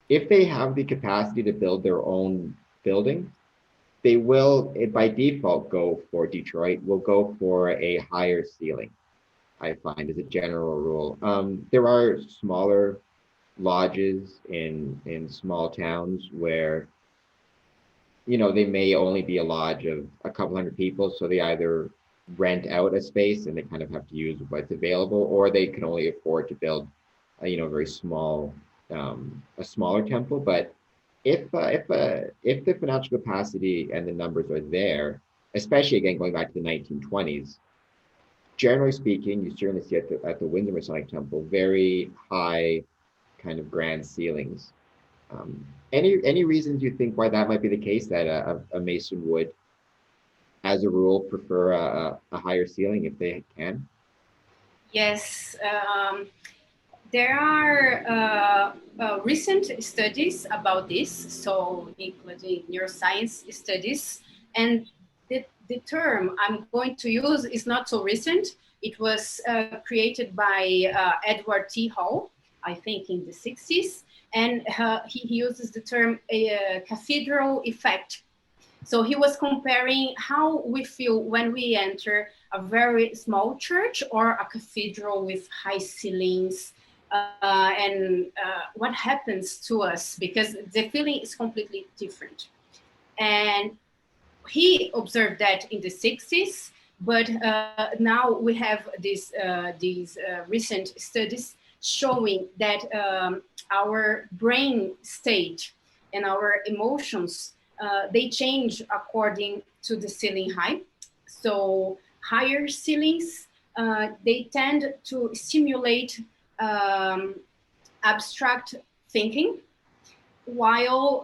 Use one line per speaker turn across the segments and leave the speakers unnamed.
if they have the capacity to build their own building, they will, by default, go for Detroit, will go for a higher ceiling, I find, as a general rule. There are smaller lodges in small towns where, they may only be a lodge of a couple hundred people, so they either rent out a space and they kind of have to use what's available, or they can only afford to build, very small, a smaller temple. But if the financial capacity and the numbers are there, especially again going back to the 1920s, generally speaking, you certainly see at the Windsor Masonic Temple very high kind of grand ceilings. Any reasons you think why that might be the case, that a Mason would, as a rule, prefer a higher ceiling if they can?
Yes, there are recent studies about this, so including neuroscience studies, and the term I'm going to use is not so recent. It was created by Edward T. Hall, I think in the 60s, and he uses the term cathedral effect. So he was comparing how we feel when we enter a very small church or a cathedral with high ceilings, and what happens to us, because the feeling is completely different. And he observed that in the 60s, but now we have these recent studies showing that our brain state and our emotions, they change according to the ceiling height. So higher ceilings, they tend to stimulate abstract thinking, while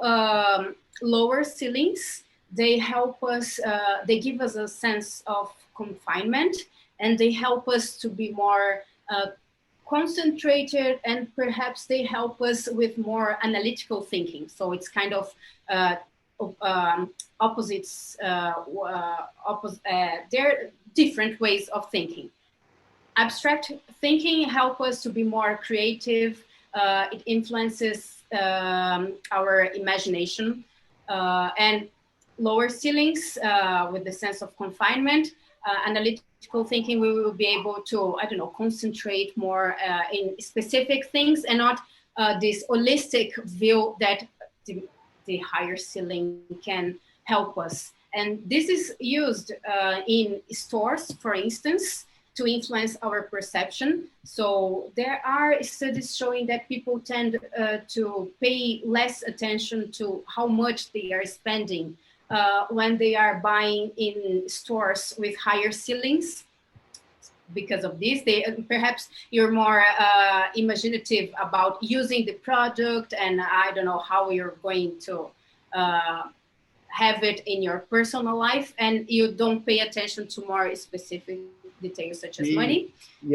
lower ceilings, they help us, they give us a sense of confinement, and they help us to be more concentrated, and perhaps they help us with more analytical thinking. So it's kind of opposites, they're different ways of thinking. Abstract thinking helps us to be more creative. It influences our imagination, and lower ceilings with the sense of confinement, analytical thinking, we will be able to, concentrate more in specific things, and not this holistic view that the higher ceiling can help us. And this is used in stores, for instance, to influence our perception. So there are studies showing that people tend to pay less attention to how much they are spending when they are buying in stores with higher ceilings. Because of this, perhaps you're more imaginative about using the product, and I don't know how you're going to have it in your personal life, and you don't pay attention to more specific details such as money.
Yeah.